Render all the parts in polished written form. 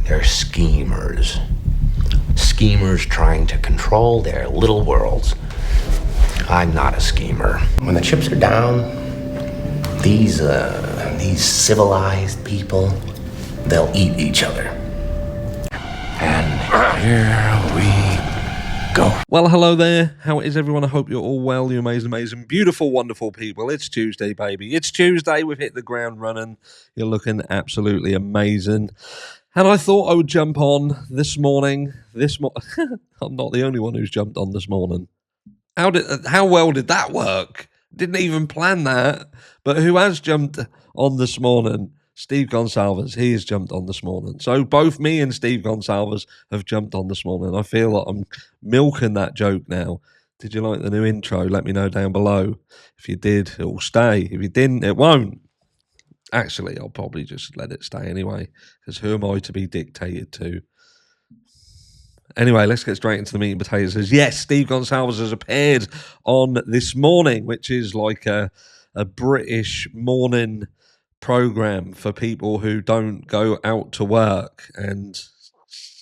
They're schemers. Schemers trying to control their little worlds. I'm not a schemer. When the chips are down, these civilized people, they'll eat each other. And here we go. Well, hello there. How is everyone? I hope you're all well, you amazing, beautiful, wonderful people. It's Tuesday, baby. It's Tuesday. We've hit the ground running. You're looking absolutely amazing. And I thought I would jump on this morning. I'm not the only one who's jumped on this morning. How well did that work? Didn't even plan that. But who has jumped on this morning? Steve Goncalves. He has jumped on this morning. So both me and Steve Goncalves have jumped on this morning. I feel like I'm milking that joke now. Did you like the new intro? Let me know down below. If you did, it will stay. If you didn't, it won't. Actually, I'll probably just let it stay anyway, because who am I to be dictated to? Anyway, let's get straight into the meat and potatoes. Yes, Steve Goncalves has appeared on This Morning, which is like a British morning program for people who don't go out to work and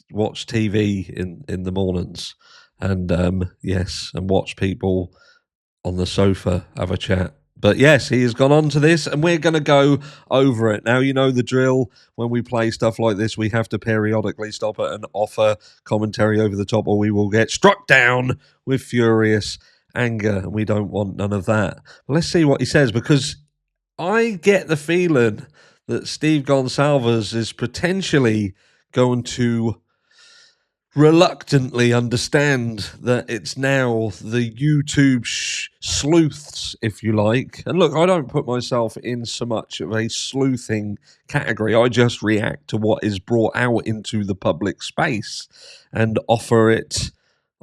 watch TV in the mornings. And yes, and watch people on the sofa have a chat. But yes, he has gone on to this, and we're going to go over it. Now, you know the drill. When we play stuff like this, we have to periodically stop it and offer commentary over the top, or we will get struck down with furious anger, and we don't want none of that. But let's see what he says, because I get the feeling that Steve Goncalves is potentially going to reluctantly understand that it's now the YouTube sleuths, if you like. And look, I don't put myself in so much of a sleuthing category. I just react to what is brought out into the public space and offer it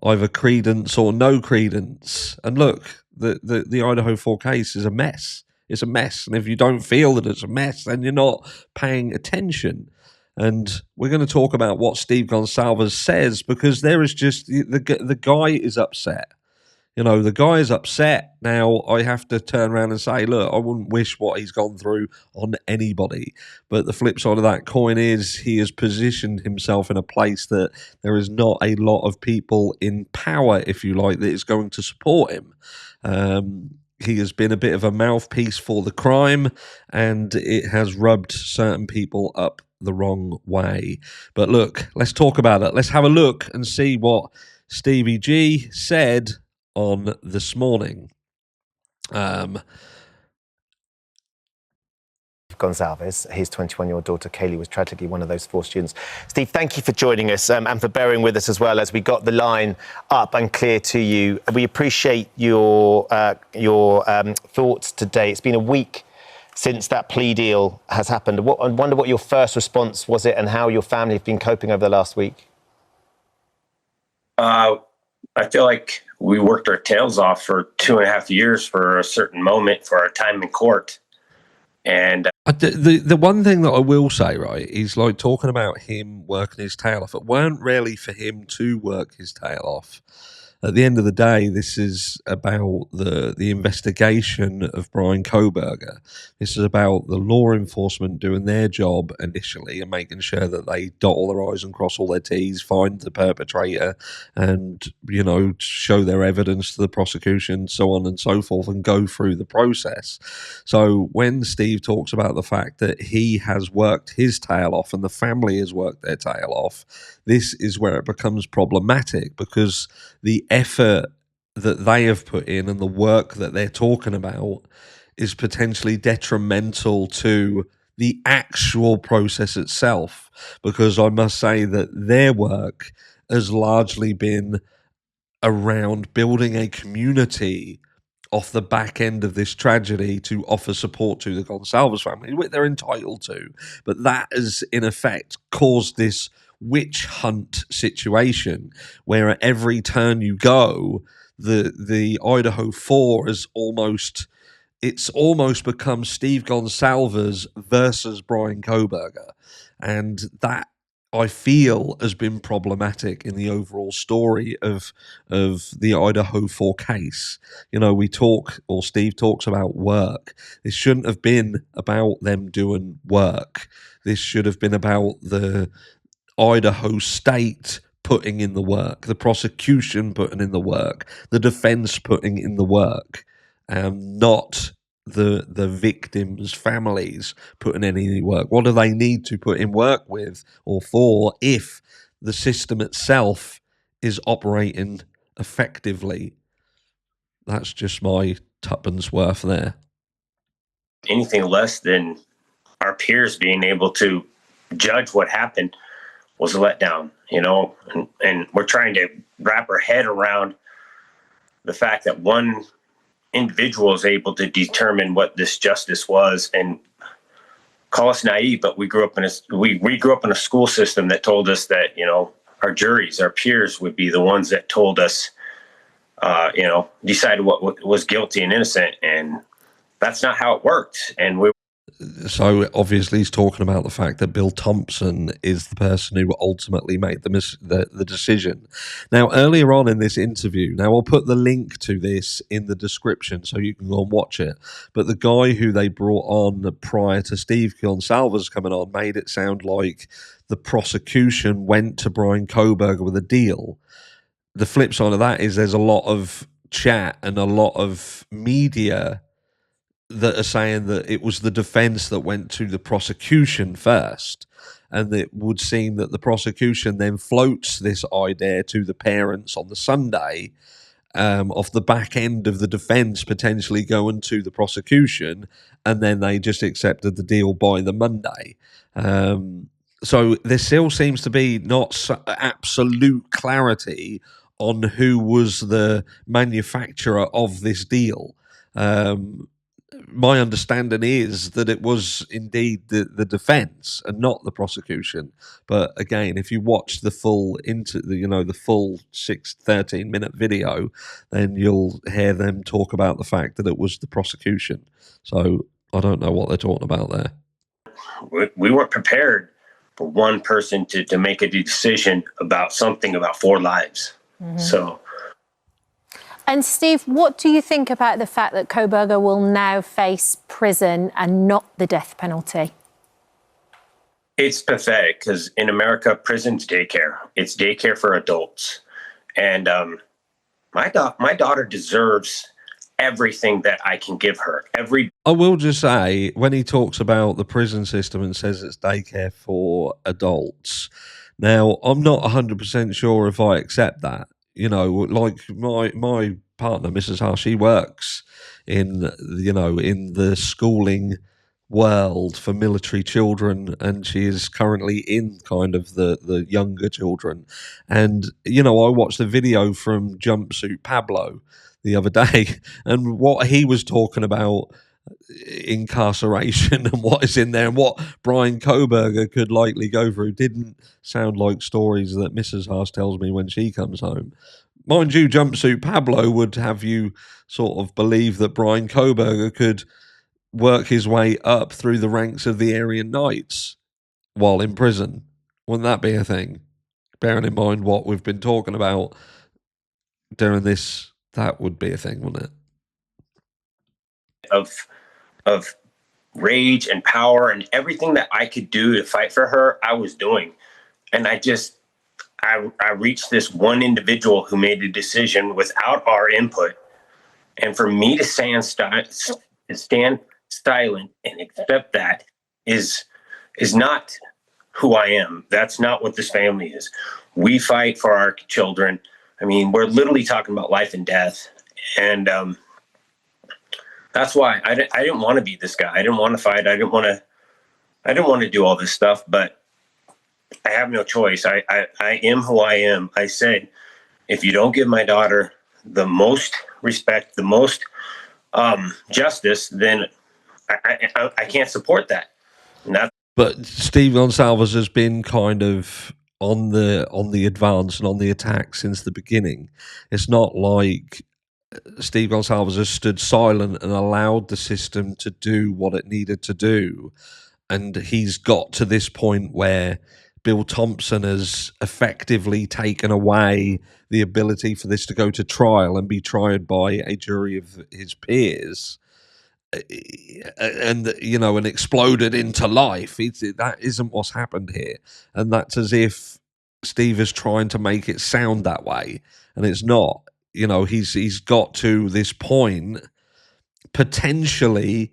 either credence or no credence. And look, the Idaho 4 case is a mess. It's a mess. And if you don't feel that it's a mess, then you're not paying attention. And we're going to talk about what Steve Goncalves says, because there is just the guy is upset. You know, the guy is upset. Now, I have to turn around and say, look, I wouldn't wish what he's gone through on anybody. But the flip side of that coin is he has positioned himself in a place that there is not a lot of people in power, if you like, that is going to support him. He has been a bit of a mouthpiece for the crime, and it has rubbed certain people up the wrong way. But look, let's talk about it. Let's have a look and see what Stevie G said on This Morning. Goncalves, his 21-year-old daughter Kaylee was tragically one of those 4 students. Steve, thank you for joining us and for bearing with us as well as we got the line up and clear to you. We appreciate your thoughts today. It's been a week since that plea deal has happened. I wonder what your first response was and how your family have been coping over the last week. I feel like we worked our tails off for 2.5 years for a certain moment for our time in court. And the one thing that I will say, right, is like talking about him working his tail off. It weren't really for him to work his tail off. At the end of the day, this is about the investigation of Bryan Kohberger. This is about the law enforcement doing their job initially and making sure that they dot all their I's and cross all their T's, find the perpetrator and, you know, show their evidence to the prosecution, so on and so forth, and go through the process. So when Steve talks about the fact that he has worked his tail off and the family has worked their tail off, this is where it becomes problematic, because the effort that they have put in and the work that they're talking about is potentially detrimental to the actual process itself. Because I must say that their work has largely been around building a community off the back end of this tragedy to offer support to the Goncalves family, which they're entitled to. But that has, in effect, caused this witch hunt situation where at every turn you go, the Idaho 4 is almost become Steve Goncalves versus Bryan Kohberger. And that, I feel, has been problematic in the overall story of the Idaho 4 case. You know, Steve talks about work. This shouldn't have been about them doing work. This should have been about the Idaho State putting in the work, the prosecution putting in the work, the defense putting in the work, not the victims' families putting in any work. What do they need to put in work with or for if the system itself is operating effectively? That's just my tuppence worth there. Anything less than our peers being able to judge what happened was a letdown, and we're trying to wrap our head around the fact that one individual is able to determine what this justice was. And call us naive, but we grew up in a school system that told us that our juries, our peers, would be the ones that told us, decided what was guilty and innocent, and that's not how it worked. And so obviously he's talking about the fact that Bill Thompson is the person who ultimately made the decision. Now, earlier on in this interview, now I'll put the link to this in the description so you can go and watch it, but the guy who they brought on prior to Steve Goncalves coming on made it sound like the prosecution went to Bryan Kohberger with a deal. The flip side of that is there's a lot of chat and a lot of media that are saying that it was the defense that went to the prosecution first, and it would seem that the prosecution then floats this idea to the parents on the Sunday, off the back end of the defense potentially going to the prosecution, and then they just accepted the deal by the Monday. So there still seems to be not absolute clarity on who was the manufacturer of this deal. My understanding is that it was indeed the defense and not the prosecution. But again, if you watch the full the full 13-minute video, then you'll hear them talk about the fact that it was the prosecution. So I don't know what they're talking about there. We weren't prepared for one person to make a decision about something about 4 lives. Mm-hmm. So. And Steve, what do you think about the fact that Kohberger will now face prison and not the death penalty? It's pathetic because in America, prison's daycare. It's daycare for adults. And my daughter deserves everything that I can give her. I will just say, when he talks about the prison system and says it's daycare for adults, now I'm not 100% sure if I accept that. Like my partner, Mrs. Haar, she works in the schooling world for military children, and she is currently in kind of the younger children. And I watched a video from Jumpsuit Pablo the other day, and what he was talking about incarceration and what is in there and what Bryan Kohberger could likely go through didn't sound like stories that Mrs. Haas tells me when she comes home. Mind you, Jumpsuit Pablo would have you sort of believe that Bryan Kohberger could work his way up through the ranks of the Aryan Knights while in prison. Wouldn't that be a thing? Bearing in mind what we've been talking about during this, that would be a thing, wouldn't it? Of rage and power and everything that I could do to fight for her, I was doing. And I reached this one individual who made a decision without our input. And for me to stand silent and accept that is not who I am. That's not what this family is. We fight for our children. I mean, we're literally talking about life and death. And that's why I didn't want to be this guy. I didn't want to fight. I didn't want to do all this stuff, but I have no choice. I am who I am. I said, if you don't give my daughter the most respect, the most justice, then I can't support that. But Steve Goncalves has been kind of on the advance and on the attack since the beginning. It's not like Steve Goncalves has stood silent and allowed the system to do what it needed to do. And he's got to this point where Bill Thompson has effectively taken away the ability for this to go to trial and be tried by a jury of his peers. and and exploded into life. That isn't what's happened here, and that's as if Steve is trying to make it sound that way, and it's not. He's got to this point potentially.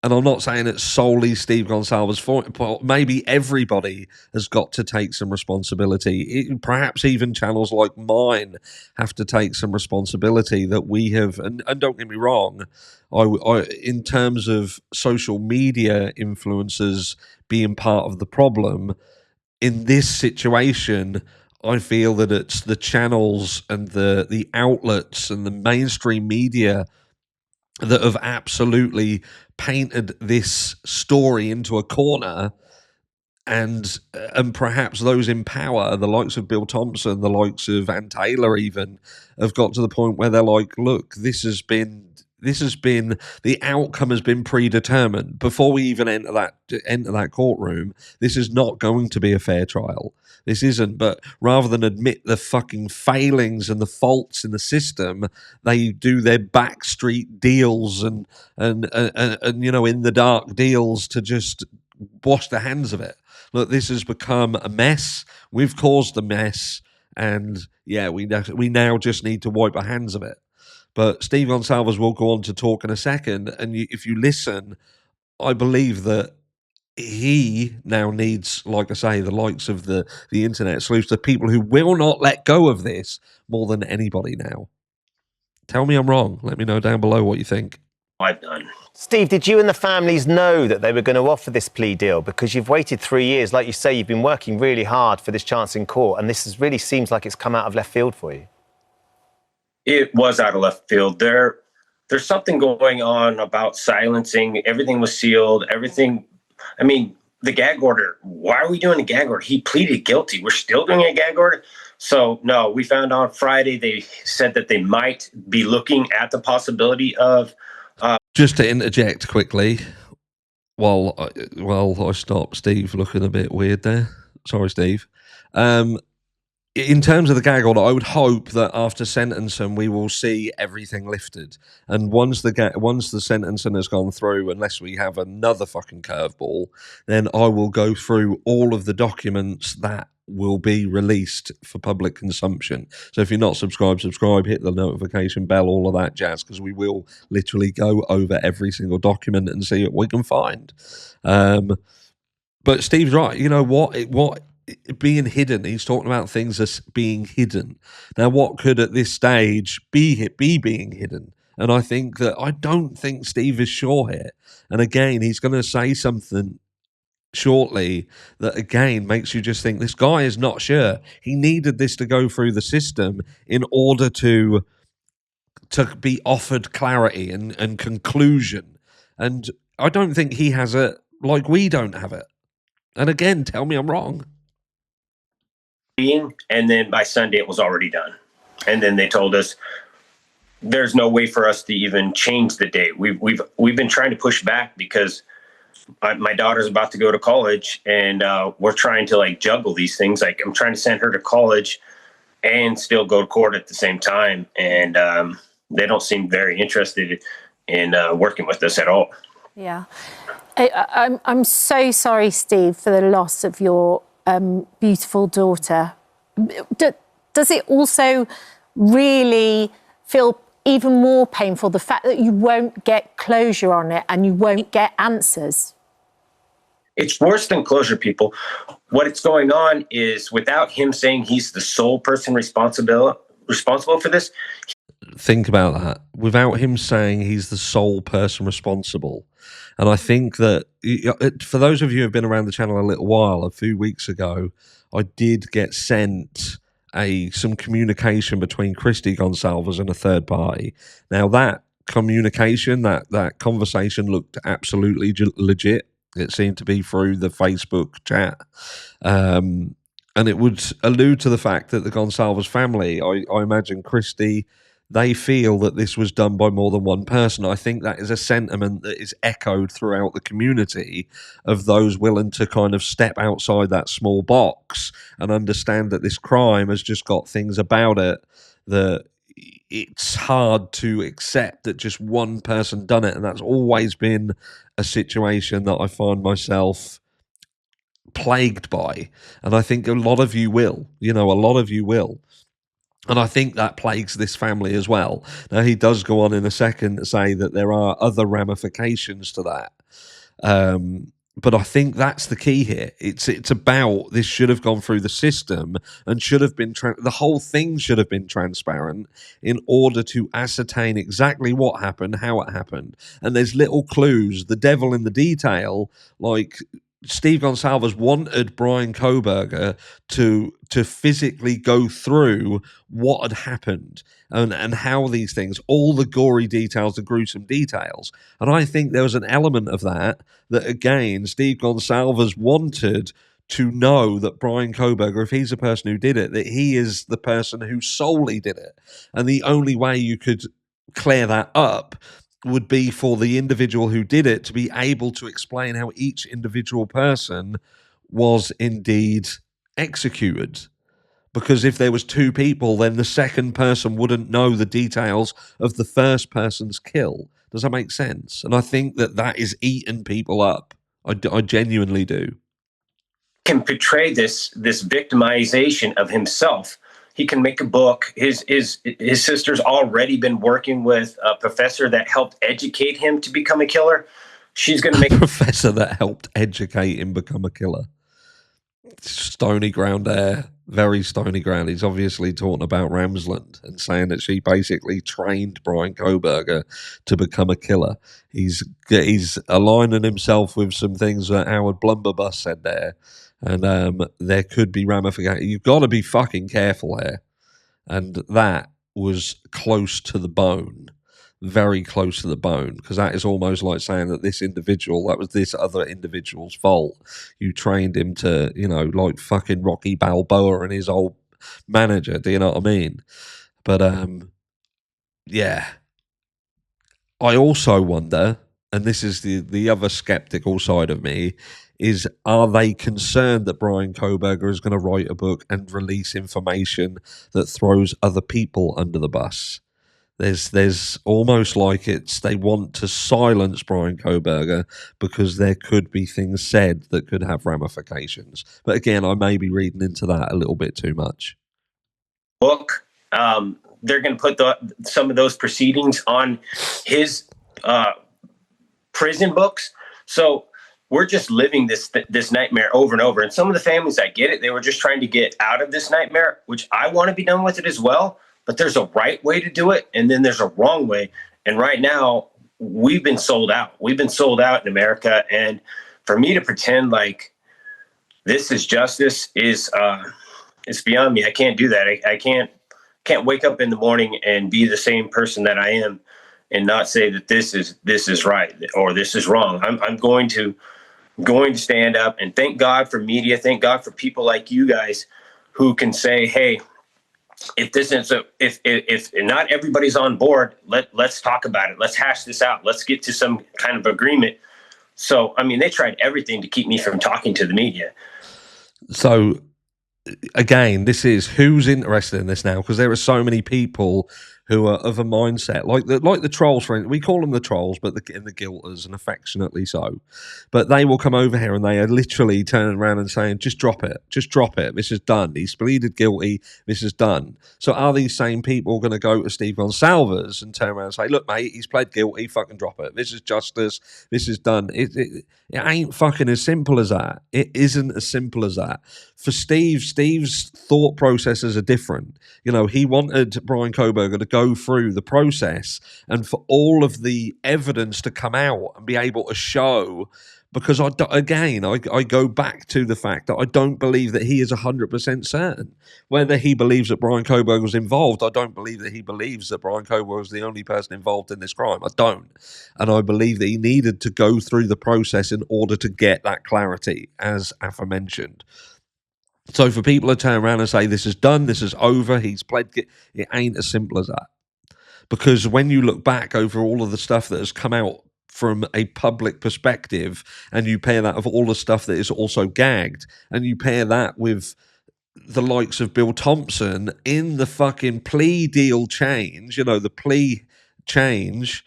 And I'm not saying it's solely Steve Goncalves' fault, but maybe everybody has got to take some responsibility. Perhaps even channels like mine have to take some responsibility that we have. And don't get me wrong, in terms of social media influencers being part of the problem, in this situation, I feel that it's the channels and the outlets and the mainstream media that have absolutely painted this story into a corner, and perhaps those in power, the likes of Bill Thompson, the likes of Ann Taylor, even have got to the point where they're like, look, this has been the outcome has been predetermined before we even enter that courtroom. This is not going to be a fair trial. This isn't. But rather than admit the fucking failings and the faults in the system, they do their backstreet deals and in the dark deals to just wash their hands of it. Look, this has become a mess. We've caused a mess, and yeah, we now just need to wipe our hands of it. But Steve Goncalves will go on to talk in a second, and if you listen, I believe that he now needs, like I say, the likes of the internet sleuths, the people who will not let go of this more than anybody now. Tell me I'm wrong. Let me know down below what you think. I've done. Steve, did you and the families know that they were going to offer this plea deal? Because you've waited 3 years. Like you say, you've been working really hard for this chance in court, and this really seems like it's come out of left field for you. It was out of left field. There's something going on about silencing. Everything was sealed. Everything. I mean, the gag order. Why are we doing a gag order? He pleaded guilty. We're still doing a gag order. So no, we found on Friday they said that they might be looking at the possibility of. Just to interject quickly, while I stop Steve looking a bit weird there. Sorry, Steve. In terms of the gag order, I would hope that after sentencing, we will see everything lifted. And once the sentencing has gone through, unless we have another fucking curveball, then I will go through all of the documents that will be released for public consumption. So if you're not subscribed, hit the notification bell, all of that jazz, because we will literally go over every single document and see what we can find. But Steve's right. You know what being hidden. He's talking about things as being hidden. Now, what could at this stage be being hidden? And I don't think Steve is sure here. And again, he's going to say something shortly that again makes you just think this guy is not sure. He needed this to go through the system in order to be offered clarity and conclusion. And I don't think he has it like we don't have it. And again, tell me I'm wrong. And then by Sunday it was already done. And then they told us there's no way for us to even change the date. We've been trying to push back because my daughter's about to go to college, and we're trying to juggle these things. Like, I'm trying to send her to college and still go to court at the same time, and they don't seem very interested in working with us at all. Yeah, I'm so sorry, Steve, for the loss of your beautiful daughter. Does it also really feel even more painful, the fact that you won't get closure on it and you won't get answers? It's worse than closure, people. What's going on is, without him saying he's the sole person responsible for this. Think about that. Without him saying he's the sole person responsible. And I think that for those of you who have been around the channel a little while, a few weeks ago, I did get sent some communication between Christy Goncalves and a third party. Now, that communication, that conversation looked absolutely legit. It seemed to be through the Facebook chat. And it would allude to the fact that the Goncalves family, I imagine Christy, they feel that this was done by more than one person. I think that is a sentiment that is echoed throughout the community of those willing to kind of step outside that small box and understand that this crime has just got things about it that, it's hard to accept that just one person done it, and that's always been a situation that I find myself plagued by, and I think a lot of you will. A lot of you will. And I think that plagues this family as well. Now, he does go on in a second to say that there are other ramifications to that. But I think that's the key here. It's about, this should have gone through the system and should have been, the whole thing should have been transparent in order to ascertain exactly what happened, how it happened. And there's little clues, the devil in the detail, like Steve Goncalves wanted Bryan Kohberger to physically go through what had happened and how these things, all the gory details, the gruesome details. And I think there was an element of that again, Steve Goncalves wanted to know that Bryan Kohberger, if he's the person who did it, that he is the person who solely did it. And the only way you could clear that up would be for the individual who did it to be able to explain how each individual person was indeed executed. Because if there was two people, then the second person wouldn't know the details of the first person's kill. Does that make sense? And I think that is eating people up. I genuinely do. Can portray this victimization of himself. He can make a book. His sister's already been working with a professor that helped educate him to become a killer. She's going to make a professor that helped educate him become a killer. Stony ground there, very stony ground. He's obviously talking about Ramsland and saying that she basically trained Bryan Kohberger to become a killer. He's aligning himself with some things that Howard Blunderbuss said there, and there could be ramifications. You've got to be fucking careful here, and that was close to the bone. Very close to the bone, because that is almost like saying that this individual, that was this other individual's fault. You trained him to, like fucking Rocky Balboa and his old manager. Do you know what I mean? But yeah. I also wonder, and this is the other skeptical side of me, is are they concerned that Bryan Kohberger is going to write a book and release information that throws other people under the bus? There's almost like they want to silence Bryan Kohberger because there could be things said that could have ramifications. But again, I may be reading into that a little bit too much. Book, they're going to put some of those proceedings on his prison books. So we're just living this nightmare over and over. And some of the families, I get it. They were just trying to get out of this nightmare, which I want to be done with it as well. But there's a right way to do it, and then there's a wrong way. And right now, we've been sold out. We've been sold out in America. And for me to pretend like this is justice is it's beyond me. I can't do that. I can't wake up in the morning and be the same person that I am and not say that this is right or this is wrong. I'm going to stand up, and thank God for media. Thank God for people like you guys who can say, hey, if this is if not everybody's on board, let's talk about it. Let's hash this out. Let's get to some kind of agreement. So, I mean, they tried everything to keep me from talking to the media. So, again, this is who's interested in this now, because there are so many people who are of a mindset like the trolls. We call them the trolls, but in the guilters, and affectionately so. But they will come over here and they are literally turning around and saying, "Just drop it, just drop it. This is done. He's pleaded guilty. This is done." So are these same people going to go to Steve Goncalves and turn around and say, "Look, mate, he's pled guilty. Fucking drop it. This is justice. This is done." It ain't fucking as simple as that. It isn't as simple as that. For Steve's thought processes are different. He wanted Bryan Kohberger to go through the process and for all of the evidence to come out and be able to show, because I go back to the fact that I don't believe that he is 100% certain. Whether he believes that Bryan Kohberger was involved, I don't believe that he believes that Bryan Kohberger was the only person involved in this crime. I don't. And I believe that he needed to go through the process in order to get that clarity, as aforementioned. So for people to turn around and say, this is done, this is over, he's pled, it ain't as simple as that. Because when you look back over all of the stuff that has come out from a public perspective, and you pair that with all the stuff that is also gagged, and you pair that with the likes of Bill Thompson in the fucking plea deal change, the plea change,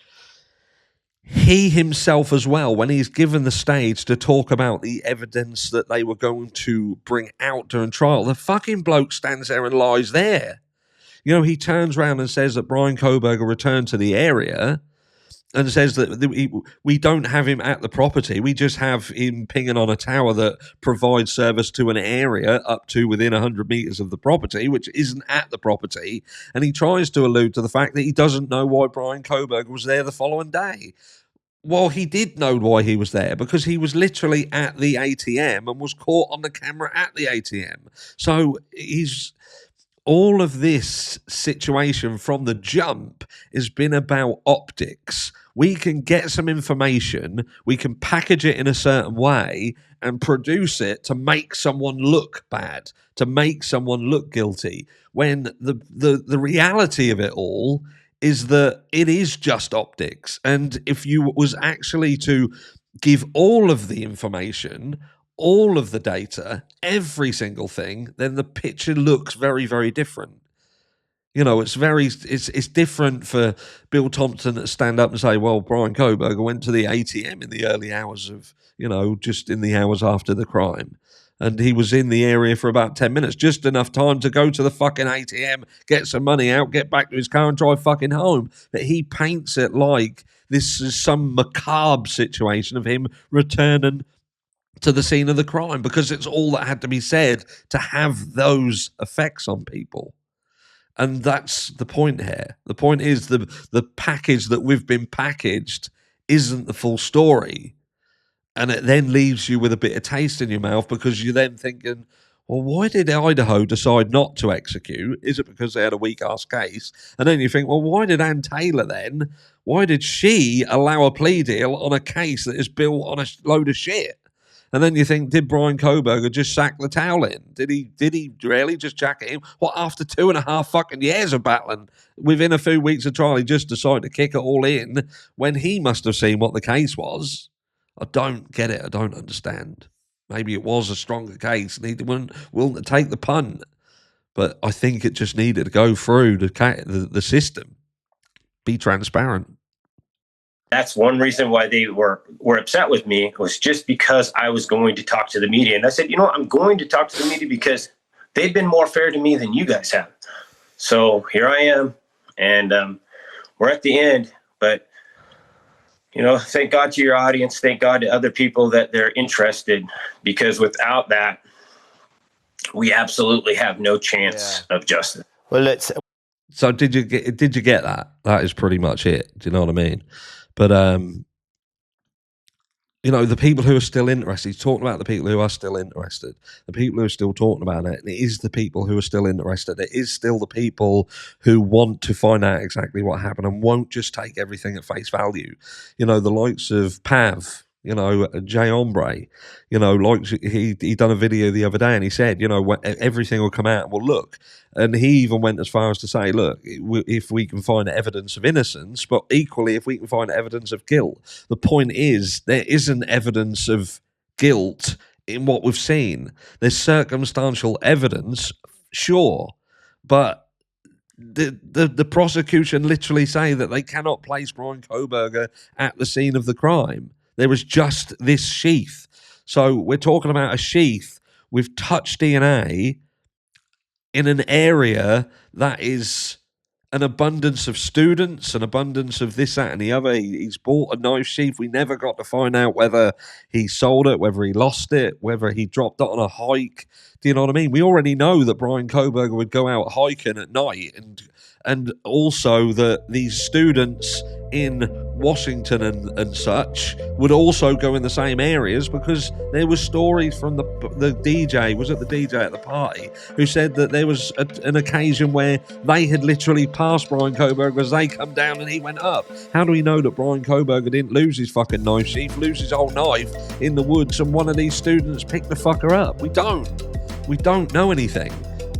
he himself as well, when he's given the stage to talk about the evidence that they were going to bring out during trial, the fucking bloke stands there and lies there. He turns around and says that Bryan Kohberger returned to the area and says that we don't have him at the property. We just have him pinging on a tower that provides service to an area up to within 100 meters of the property, which isn't at the property. And he tries to allude to the fact that he doesn't know why Bryan Kohberger was there the following day. Well, he did know why he was there, because he was literally at the ATM and was caught on the camera at the ATM. So all of this situation from the jump has been about optics. We can get some information, we can package it in a certain way and produce it to make someone look bad, to make someone look guilty, when the reality of it all is that it is just optics. And if you was actually to give all of the information, all of the data, every single thing, then the picture looks very, very different. It's different for Bill Thompson to stand up and say, well, Bryan Kohberger went to the ATM in the early hours of, just in the hours after the crime. And he was in the area for about 10 minutes, just enough time to go to the fucking ATM, get some money out, get back to his car and drive fucking home. But he paints it like this is some macabre situation of him returning to the scene of the crime, because it's all that had to be said to have those effects on people. And that's the point here. The point is the package that we've been packaged isn't the full story. And it then leaves you with a bit of taste in your mouth, because you're then thinking, well, why did Idaho decide not to execute? Is it because they had a weak-ass case? And then you think, well, why did Ann Taylor then? Why did she allow a plea deal on a case that is built on a load of shit? And then you think, did Bryan Kohberger just sack the towel in? Did he really just jack it in? What, after 2.5 fucking years of battling, within a few weeks of trial, he just decided to kick it all in when he must have seen what the case was? I don't get it. I don't understand. Maybe it was a stronger case and he wasn't willing to take the punt. But I think it just needed to go through the system. Be transparent. That's one reason why they were upset with me, was just because I was going to talk to the media. And I said, I'm going to talk to the media because they've been more fair to me than you guys have. So here I am, and we're at the end. But, thank God to your audience. Thank God to other people that they're interested, because without that, we absolutely have no chance of justice. Well, So did you get that? That is pretty much it. Do you know what I mean? But, the people who are still interested, he's talking about the people who are still interested, the people who are still talking about it, and it is the people who are still interested. It is still the people who want to find out exactly what happened and won't just take everything at face value. The likes of Pav, Jay Ombre, like he done a video the other day and he said, everything will come out and we'll look. And he even went as far as to say, look, if we can find evidence of innocence, but equally if we can find evidence of guilt. The point is, there isn't evidence of guilt in what we've seen. There's circumstantial evidence, sure, but the prosecution literally say that they cannot place Bryan Kohberger at the scene of the crime. There was just this sheath. So we're talking about a sheath with touch DNA in an area that is an abundance of students, an abundance of this, that, and the other. He's bought a knife sheath. We never got to find out whether he sold it, whether he lost it, whether he dropped it on a hike. Do you know what I mean? We already know that Bryan Kohberger would go out hiking at night, and also that these students in Washington and such would also go in the same areas, because there was stories from the DJ, was it the DJ at the party, who said that there was an occasion where they had literally passed Bryan Kohberger as they come down and he went up. How do we know that Bryan Kohberger didn't lose his fucking knife sheath, lose his whole knife in the woods, and one of these students picked the fucker up? We don't know anything.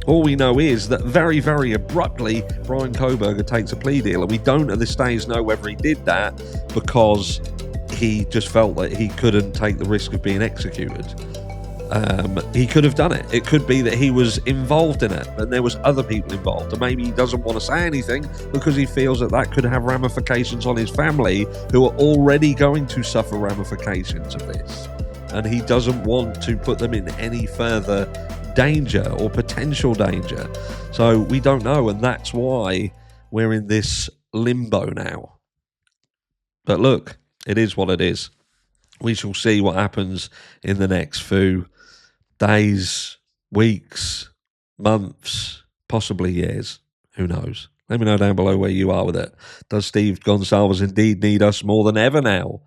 All we know is that very, very abruptly, Bryan Kohberger takes a plea deal, and we don't at this stage know whether he did that because he just felt that he couldn't take the risk of being executed. he could have done it. It could be that he was involved in it and there was other people involved, and maybe he doesn't want to say anything because he feels that that could have ramifications on his family, who are already going to suffer ramifications of this, and he doesn't want to put them in any further danger or potential danger. So we don't know, and that's why we're in this limbo now. But look, it is what it is. We shall see what happens in the next few days, weeks, months, possibly years. Who knows? Let me know down below where you are with it. Does Steve Goncalves indeed need us more than ever now?